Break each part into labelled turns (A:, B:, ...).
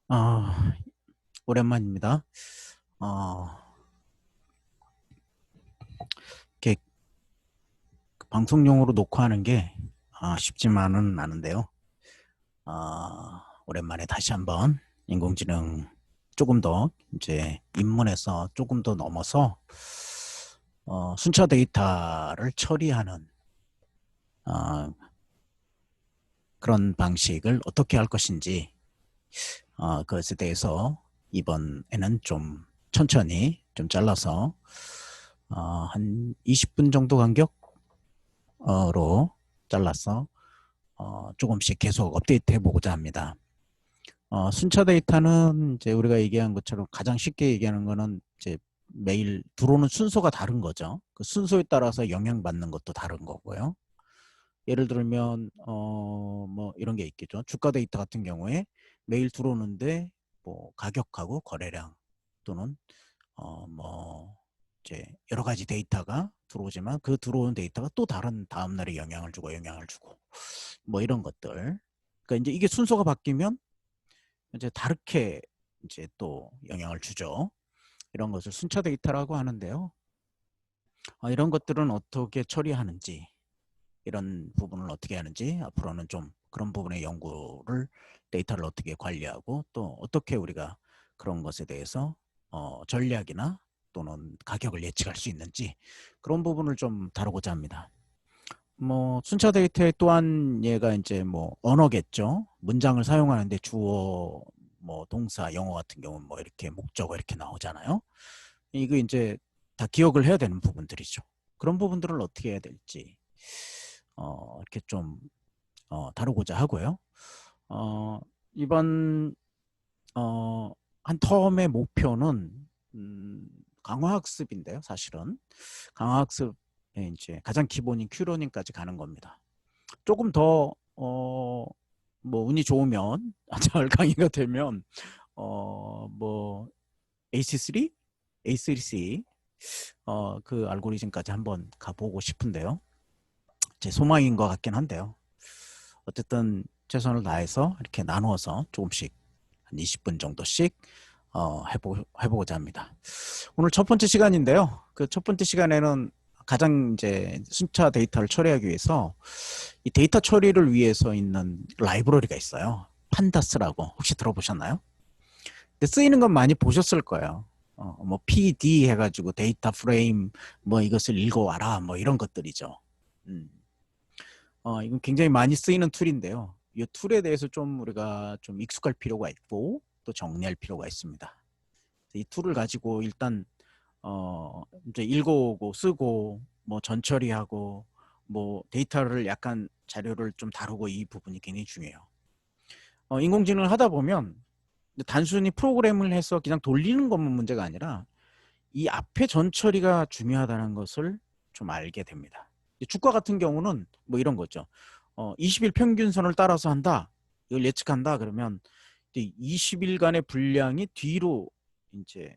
A: 아, 오랜만입니다. 어, 이렇게 방송용으로 녹화하는 게 쉽지만은 않은데요. 오랜만에 다시 한번 인공지능 조금 더 이제 입문해서 조금 더 넘어서 순차 데이터를 처리하는 어, 그런 방식을 어떻게 할 것인지 그것에 대해서 이번에는 좀 천천히 좀 잘라서 한 20분 정도 간격으로 잘라서 조금씩 계속 업데이트 해보고자 합니다. 순차 데이터는 이제 우리가 얘기한 것처럼 가장 쉽게 얘기하는 거는 이제 매일 들어오는 순서가 다른 거죠. 그 순서에 따라서 영향받는 것도 다른 거고요. 예를 들면 뭐 이런 게 있겠죠. 주가 데이터 같은 경우에 매일 들어오는데 뭐 가격하고 거래량 또는 뭐 이제 여러 가지 데이터가 들어오지만 그 들어오는 데이터가 또 다른 다음 날에 영향을 주고 뭐 이런 것들. 그러니까 이제 이게 순서가 바뀌면 이제 다르게 이제 또 영향을 주죠. 이런 것을 순차 데이터라고 하는데요. 이런 것들은 어떻게 처리하는지, 이런 부분을 어떻게 하는지 앞으로는 좀 그런 부분의 연구를 데이터를 어떻게 관리하고 또 어떻게 우리가 그런 것에 대해서 전략이나 또는 가격을 예측할 수 있는지 그런 부분을 좀 다루고자 합니다. 뭐 순차 데이터의 또한 얘가 이제 뭐 언어겠죠. 문장을 사용하는데 주어, 뭐 동사, 영어 같은 경우는 뭐 이렇게 목적어 이렇게 나오잖아요. 이거 이제 다 기억을 해야 되는 부분들이죠. 그런 부분들을 어떻게 해야 될지 이렇게 좀 다루고자 하고요. 어, 이번 한 텀의 목표는 음, 강화학습인데요. 사실은 강화학습에 이제 가장 기본인 큐러닝까지 가는 겁니다. 조금 더 뭐 운이 좋으면 잘 강의가 되면 뭐 AC3, A3C 그 알고리즘까지 한번 가보고 싶은데요. 제 소망인 것 같긴 한데요. 어쨌든 최선을 다해서 이렇게 나누어서 조금씩 한 20분 정도씩 해보고자 합니다. 오늘 첫 번째 시간인데요. 그 첫 번째 시간에는 가장 이제 순차 데이터를 처리하기 위해서 이 데이터 처리를 위해서 있는 라이브러리가 있어요. 판다스라고 혹시 들어보셨나요? 근데 쓰이는 건 많이 보셨을 거예요. 뭐 PD 해가지고 데이터 프레임 뭐 이것을 읽어와라 뭐 이런 것들이죠. 음. 이건 굉장히 많이 쓰이는 툴인데요. 이 툴에 대해서 좀 우리가 좀 익숙할 필요가 있고 또 정리할 필요가 있습니다. 이 툴을 가지고 일단 이제 읽어오고 쓰고 뭐 전처리하고 뭐 데이터를 약간 자료를 좀 다루고 이 부분이 굉장히 중요해요. 인공지능을 하다 보면 단순히 프로그램을 해서 그냥 돌리는 것만 문제가 아니라 이 앞에 전처리가 중요하다는 것을 좀 알게 됩니다. 주가 같은 경우는 뭐 이런 거죠. 20일 평균선을 따라서 한다. 이걸 예측한다. 그러면 20일간의 분량이 뒤로 이제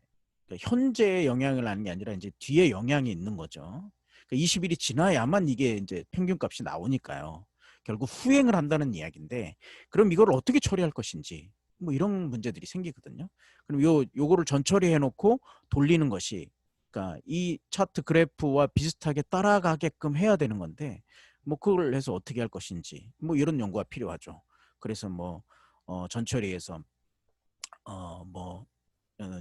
A: 현재의 영향을 아는 게 아니라 이제 뒤에 영향이 있는 거죠. 20일이 지나야만 이게 이제 평균값이 나오니까요. 결국 후행을 한다는 이야기인데 그럼 이걸 어떻게 처리할 것인지 뭐 이런 문제들이 생기거든요. 그럼 요거를 전처리해 놓고 돌리는 것이 그러니까 이 차트 그래프와 비슷하게 따라가게끔 해야 되는 건데 뭐 그걸 해서 어떻게 할 것인지 뭐 이런 연구가 필요하죠. 그래서 뭐 전처리해서 뭐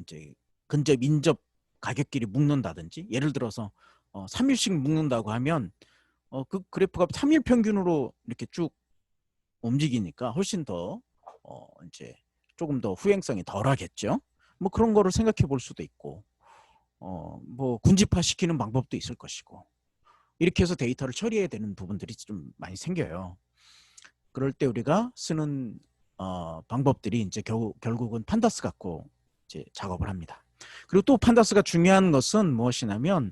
A: 이제 근접 인접 가격끼리 묶는다든지 예를 들어서 3일씩 묶는다고 하면 그 그래프가 3일 평균으로 이렇게 쭉 움직이니까 훨씬 더 이제 조금 더 후행성이 덜하겠죠. 뭐 그런 거를 생각해 볼 수도 있고 뭐 군집화 시키는 방법도 있을 것이고 이렇게 해서 데이터를 처리해야 되는 부분들이 좀 많이 생겨요. 그럴 때 우리가 쓰는 방법들이 이제 결국은 판다스 갖고 이제 작업을 합니다. 그리고 또 판다스가 중요한 것은 무엇이냐면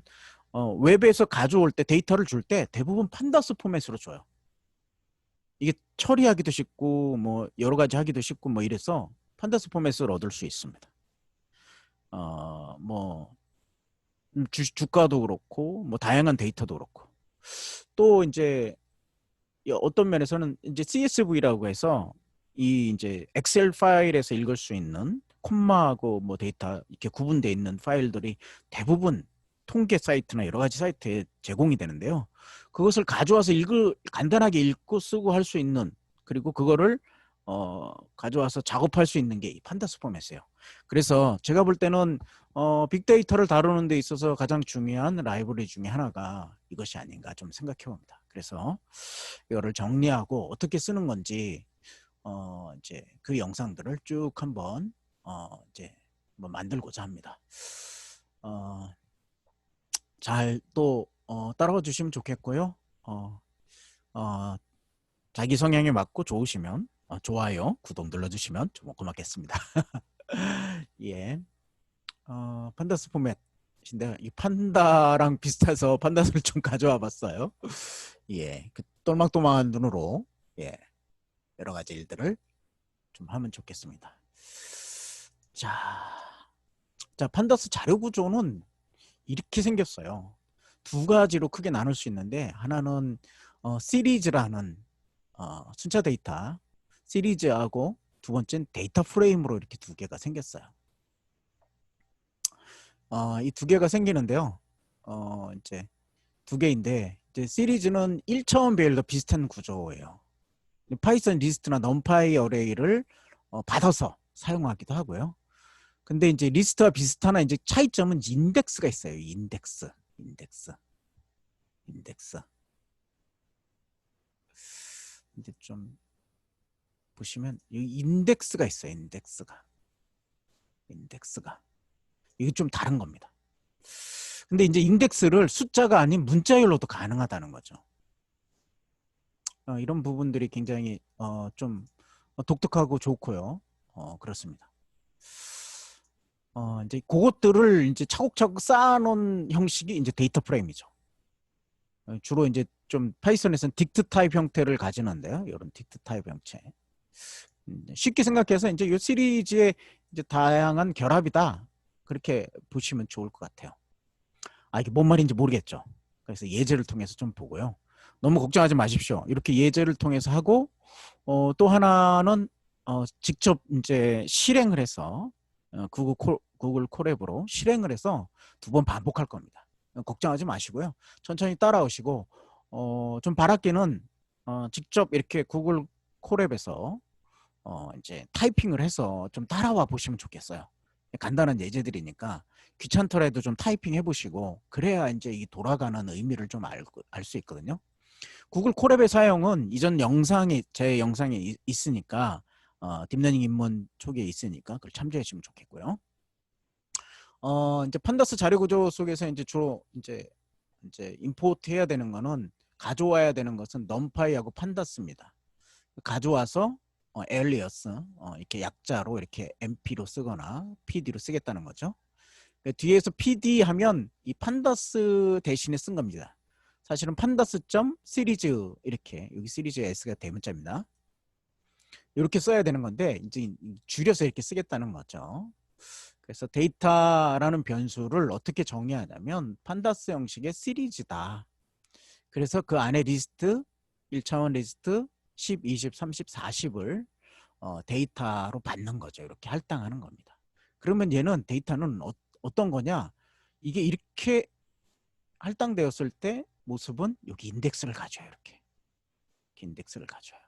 A: 웹에서 가져올 때 데이터를 줄 때 대부분 판다스 포맷으로 줘요. 이게 처리하기도 쉽고 뭐 여러 가지 하기도 쉽고 뭐 이래서 판다스 포맷을 얻을 수 있습니다. 뭐 주가도 그렇고 뭐 다양한 데이터도 그렇고 또 이제 어떤 면에서는 이제 CSV라고 해서 이 이제 엑셀 파일에서 읽을 수 있는 콤마하고 뭐 데이터 이렇게 구분되어 있는 파일들이 대부분 통계 사이트나 여러 가지 사이트에 제공이 되는데요. 그것을 가져와서 간단하게 읽고 쓰고 할 수 있는, 그리고 그거를 가져와서 작업할 수 있는 게 이 판다스 포맷이에요. 그래서 제가 볼 때는 빅데이터를 다루는 데 있어서 가장 중요한 라이브러리 중에 하나가 이것이 아닌가 좀 생각해 봅니다. 그래서 이거를 정리하고 어떻게 쓰는 건지 이제 그 영상들을 쭉 한번 이제 뭐 만들고자 합니다. 잘 또 따라와 주시면 좋겠고요. 자기 성향에 맞고 좋으시면 좋아요, 구독 눌러주시면 좀 고맙겠습니다. 예, 판다스 포맷인데 이 판다랑 비슷해서 판다스를 좀 가져와 봤어요. 예, 그 똘망똘망한 눈으로 예, 여러 가지 일들을 좀 하면 좋겠습니다. 자, 판다스 자료 구조는 이렇게 생겼어요. 두 가지로 크게 나눌 수 있는데, 하나는 시리즈라는 순차 데이터 시리즈하고, 두 번째는 데이터 프레임으로 이렇게 두 개가 생겼어요. 이 두 개가 생기는데요. 이제 두 개인데, 이제 시리즈는 1차원 배열과 비슷한 구조예요. 파이썬 리스트나 넘파이 어레이를 받아서 사용하기도 하고요. 근데 이제 리스트와 비슷하나 이제 차이점은 인덱스가 있어요. 인덱스. 이제 좀 보시면 이 인덱스가 있어요. 인덱스가. 이게 좀 다른 겁니다. 근데 이제 인덱스를 숫자가 아닌 문자열로도 가능하다는 거죠. 이런 부분들이 굉장히 좀 독특하고 좋고요. 그렇습니다. 이제 그것들을 이제 차곡차곡 쌓아놓은 형식이 이제 데이터 프레임이죠. 주로 이제 좀 파이썬에서는 딕트 타입 형태를 가지는데요. 이런 딕트 타입 형태. 쉽게 생각해서 이제 이 시리즈의 이제 다양한 결합이다. 그렇게 보시면 좋을 것 같아요. 이게 뭔 말인지 모르겠죠. 그래서 예제를 통해서 좀 보고요. 너무 걱정하지 마십시오. 이렇게 예제를 통해서 하고, 또 하나는 직접 이제 실행을 해서 구글 콜앱으로 실행을 해서 2번 반복할 겁니다. 걱정하지 마시고요. 천천히 따라오시고, 좀 바랄게는 직접 이렇게 구글 콜앱에서 이제 타이핑을 해서 좀 따라와 보시면 좋겠어요. 간단한 예제들이니까 귀찮더라도 좀 타이핑 해보시고, 그래야 이제 이 돌아가는 의미를 좀 알 수 있거든요. 구글 콜앱의 사용은 이전 제 영상에 있으니까, 딥러닝 입문 초기에 있으니까 그걸 참조해 주시면 좋겠고요. 이제 판다스 자료 구조 속에서 이제 주로 이제 임포트 해야 되는 거는, 가져와야 되는 것은 넘파이하고 판다스입니다. 가져와서 엘리어스 이렇게 약자로 이렇게 MP로 쓰거나 PD로 쓰겠다는 거죠. 뒤에서 PD 하면 이 판다스 대신에 쓴 겁니다. 사실은 판다스 점 시리즈, 이렇게 여기 시리즈 S가 대문자입니다. 이렇게 써야 되는 건데 이제 줄여서 이렇게 쓰겠다는 거죠. 그래서 데이터라는 변수를 어떻게 정의하냐면 판다스 형식의 시리즈다. 그래서 그 안에 리스트, 1차원 리스트 10, 20, 30, 40을 데이터로 받는 거죠. 이렇게 할당하는 겁니다. 그러면 얘는 데이터는 어떤 거냐? 이게 이렇게 할당되었을 때 모습은 여기 인덱스를 가져요. 이렇게 인덱스를 가져요.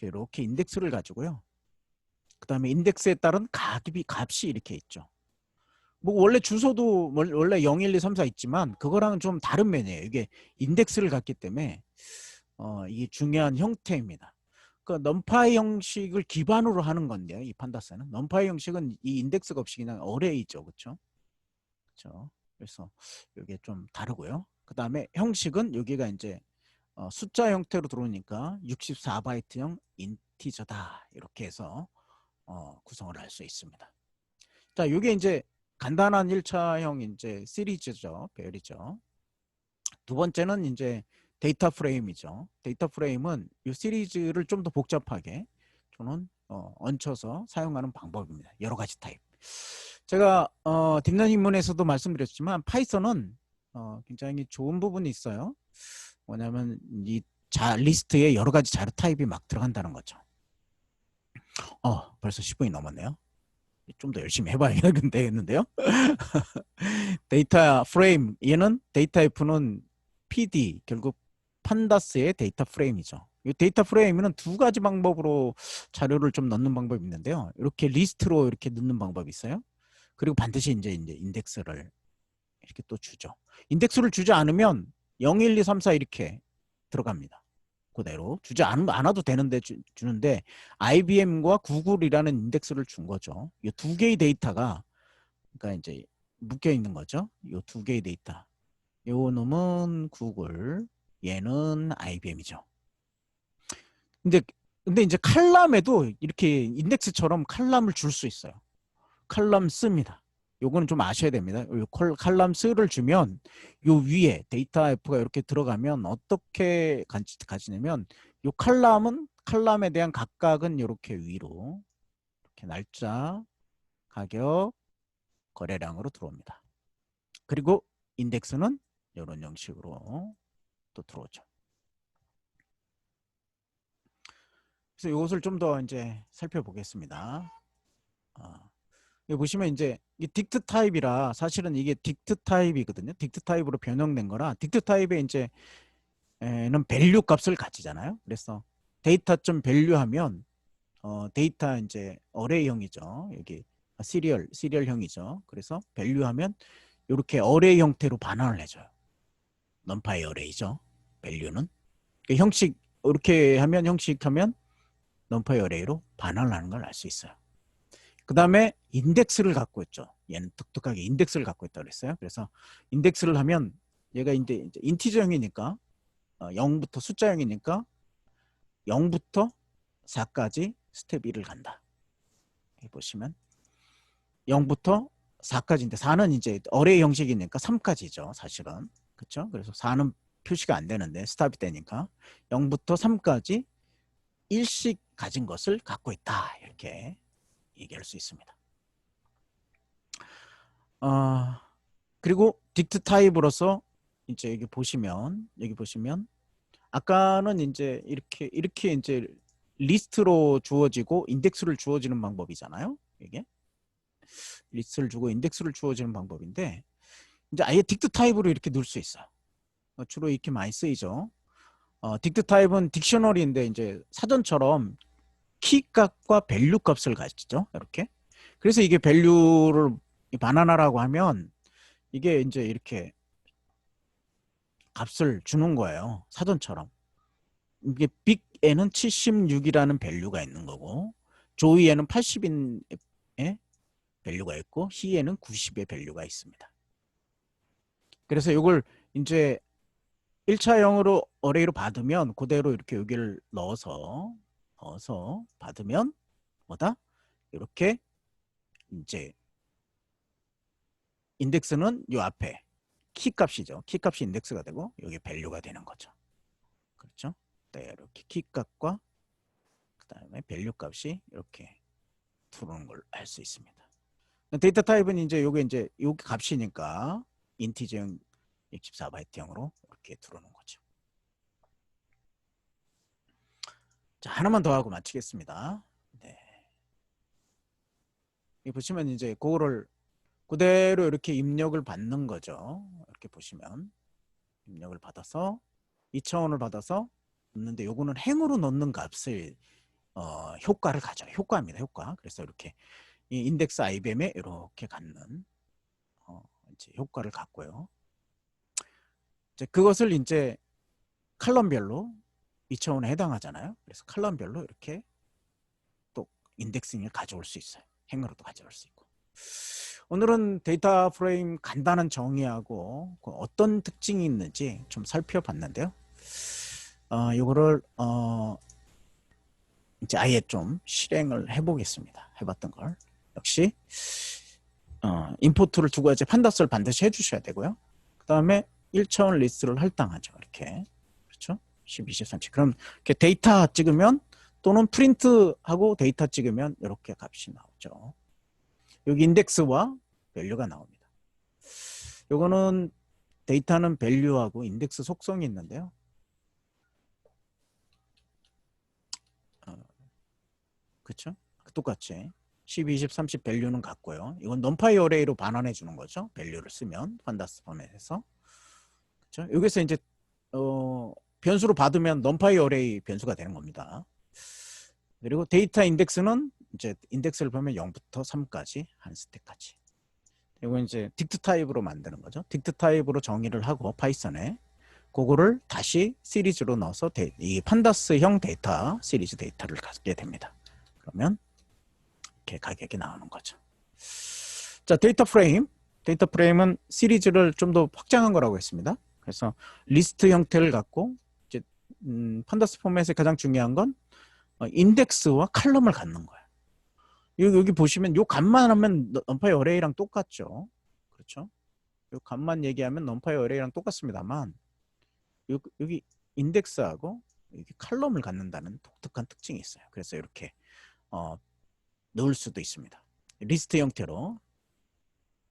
A: 이렇게 인덱스를 가지고요. 그 다음에 인덱스에 따른 값이 이렇게 있죠. 뭐 원래 주소도 원래 0, 1, 2, 3, 4 있지만 그거랑은 좀 다른 면이에요. 이게 인덱스를 갖기 때문에 이게 중요한 형태입니다. 그 넘파이 형식을 기반으로 하는 건데요. 이 판다스는 넘파이 형식은 이 인덱스가 없이 그냥 어레이죠, 그렇죠? 그렇죠. 그래서 이게 좀 다르고요. 그 다음에 형식은 여기가 이제 숫자 형태로 들어오니까 64바이트형 인티저다, 이렇게 해서 구성을 할 수 있습니다. 자, 이게 이제 간단한 1차형 이제 시리즈죠, 배열이죠. 두 번째는 이제 데이터 프레임이죠. 데이터 프레임은 이 시리즈를 좀 더 복잡하게 저는 얹혀서 사용하는 방법입니다. 여러 가지 타입. 제가 딥러닝 입문에서도 말씀드렸지만 파이썬은 굉장히 좋은 부분이 있어요. 뭐냐면 이 리스트에 여러 가지 자료 타입이 막 들어간다는 거죠. 벌써 10분이 넘었네요. 좀 더 열심히 해봐야겠는데요. 데이터 프레임, 얘는 데이터 F는 PD, 결국 판다스의 데이터 프레임이죠. 이 데이터 프레임은 두 가지 방법으로 자료를 좀 넣는 방법이 있는데요. 이렇게 리스트로 이렇게 넣는 방법이 있어요. 그리고 반드시 이제 인덱스를 이렇게 또 주죠. 인덱스를 주지 않으면 0, 1, 2, 3, 4 이렇게 들어갑니다. 그대로 주지 않아도 되는데 주는데 IBM과 구글이라는 인덱스를 준 거죠. 이 두 개의 데이터가 그러니까 이제 묶여 있는 거죠. 이 두 개의 데이터. 요 놈은 구글, 얘는 IBM이죠. 근데 이제 칼럼에도 이렇게 인덱스처럼 칼럼을 줄 수 있어요. 칼럼 씁니다. 요거는 좀 아셔야 됩니다. 칼럼 스를 주면 요 위에 데이터 F가 이렇게 들어가면 어떻게 가지냐면 요 칼럼에 대한 각각은 이렇게 위로 이렇게 날짜, 가격, 거래량으로 들어옵니다. 그리고 인덱스는 이런 형식으로 또 들어오죠. 그래서 이것을 좀 더 이제 살펴보겠습니다. 여기 보시면 이제 이 딕트 타입이라 사실은 이게 딕트 타입이거든요. 딕트 타입으로 변형된 거라 딕트 타입에 이제 는 밸류 값을 가지잖아요. 그래서 데이터.점 밸류하면 데이터 이제 어레이형이죠. 여기 시리얼형이죠. 그래서 밸류하면 이렇게 어레이 형태로 반환을 해줘요. 넘파이 어레이죠. 밸류는 형식 이렇게 하면 형식하면 넘파이 어레이로 반환을 하는 걸 알 수 있어요. 그 다음에 인덱스를 갖고 있죠. 얘는 독특하게 인덱스를 갖고 있다고 그랬어요. 그래서 인덱스를 하면 얘가 이제 인티저형이니까 0부터 숫자형이니까 0부터 4까지 스텝 1을 간다. 여기 보시면 0부터 4까지인데 4는 이제 어레이 형식이니까 3까지죠. 사실은. 그렇죠? 그래서 4는 표시가 안 되는데 스탑이 되니까 0부터 3까지 일씩 가진 것을 갖고 있다. 이렇게 얘기할 수 있습니다. 그리고 딕트 타입으로서 이제 여기 보시면 아까는 이제 이렇게 이제 리스트로 주어지고 인덱스를 주어지는 방법이잖아요. 이게 리스트를 주고 인덱스를 주어지는 방법인데 이제 아예 딕트 타입으로 이렇게 넣을 수 있어요. 주로 이렇게 많이 쓰이죠. 딕트 타입은 딕셔너리인데 이제 사전처럼 키 값과 밸류 값을 가지죠. 이렇게. 그래서 이게 밸류를 바나나라고 하면 이게 이제 이렇게 값을 주는 거예요. 사전처럼. 이게 빅에는 76이라는 밸류가 있는 거고 조이에는 80인 밸류가 있고 히에는 90의 밸류가 있습니다. 그래서 이걸 이제 1차형으로 어레이로 받으면 그대로 이렇게 여기를 넣어서 받으면 뭐다? 이렇게 이제 인덱스는 요 앞에 키 값이죠. 키 값이 인덱스가 되고 여기 밸류가 되는 거죠. 그렇죠? 네, 이렇게 키 값과 그다음에 밸류 값이 이렇게 들어오는 걸 알 수 있습니다. 데이터 타입은 이제 요게 이제 요 값이니까 인티저형 64바이트형으로 이렇게 들어오는 거죠. 자, 하나만 더 하고 마치겠습니다. 네. 여기 보시면 이제 그거를 그대로 이렇게 입력을 받는 거죠. 이렇게 보시면 입력을 받아서 2차원을 받아서 넣는데 요거는 행으로 넣는 값을 효과를 가져요. 효과입니다. 효과. 그래서 이렇게 이 인덱스 IBM에 이렇게 갖는 이제 효과를 갖고요. 이제 그것을 이제 칼럼별로 2차원에 해당하잖아요. 그래서 칼럼별로 이렇게 또 인덱싱을 가져올 수 있어요. 행으로도 가져올 수 있고. 오늘은 데이터 프레임 간단한 정의하고 어떤 특징이 있는지 좀 살펴봤는데요. 이거를 이제 아예 좀 실행을 해보겠습니다. 해봤던 걸. 역시 임포트를 두 가지 판다스를 반드시 해주셔야 되고요. 그 다음에 1차원 리스트를 할당하죠. 이렇게. 그렇죠? 12, 13. 그럼 이렇게 데이터 찍으면 또는 프린트하고 데이터 찍으면 이렇게 값이 나오죠. 여기 인덱스와 밸류가 나옵니다. 요거는 데이터는 밸류하고 인덱스 속성이 있는데요. 그쵸? 똑같이 10, 20, 30 밸류는 같고요. 이건 numpy 어레이로 반환해 주는 거죠. 밸류를 쓰면 판다스 포맷에서. 그쵸? 여기서 이제 변수로 받으면 numpy 어레이 변수가 되는 겁니다. 그리고 데이터 인덱스는 이제 인덱스를 보면 0부터 3까지 한 스택까지. 이거 이제 딕트 타입으로 만드는 거죠. 딕트 타입으로 정의를 하고 파이썬에 그거를 다시 시리즈로 넣어서 이 판다스형 데이터 시리즈 데이터를 갖게 됩니다. 그러면 이렇게 가격이 나오는 거죠. 자, 데이터 프레임은 시리즈를 좀 더 확장한 거라고 했습니다. 그래서 리스트 형태를 갖고 이제 판다스 포맷의 가장 중요한 건 인덱스와 칼럼을 갖는 거예요. 여기 보시면 요 값만 하면 numpy 어레이랑 똑같죠. 그렇죠? 요 값만 얘기하면 numpy 어레이랑 똑같습니다만 여기 인덱스하고 여기 칼럼을 갖는다는 독특한 특징이 있어요. 그래서 이렇게 넣을 수도 있습니다. 리스트 형태로.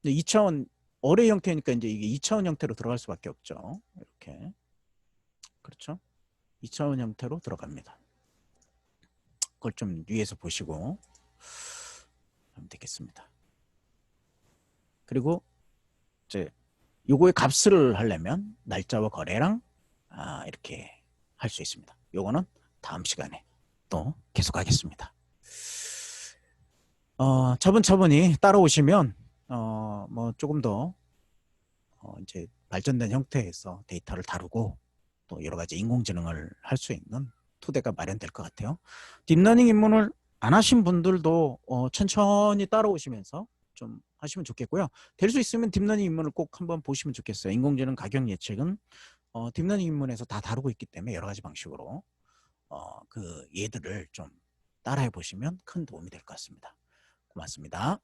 A: 2차원 어레이 형태니까 이제 이게 2차원 형태로 들어갈 수밖에 없죠. 이렇게. 그렇죠? 2차원 형태로 들어갑니다. 그걸 좀 위에서 보시고 하면 되겠습니다. 그리고 이제 요거의 값을 하려면 날짜와 거래랑 이렇게 할 수 있습니다. 요거는 다음 시간에 또 계속 하겠습니다. 차분차분히 따라오시면 뭐 조금 더 이제 발전된 형태에서 데이터를 다루고 또 여러 가지 인공지능을 할 수 있는 토대가 마련될 것 같아요. 딥러닝 입문을 안 하신 분들도 천천히 따라오시면서 좀 하시면 좋겠고요. 될 수 있으면 딥러닝 입문을 꼭 한번 보시면 좋겠어요. 인공지능 가격 예측은 딥러닝 입문에서 다 다루고 있기 때문에 여러 가지 방식으로 그 얘들을 좀 따라해 보시면 큰 도움이 될 것 같습니다. 고맙습니다.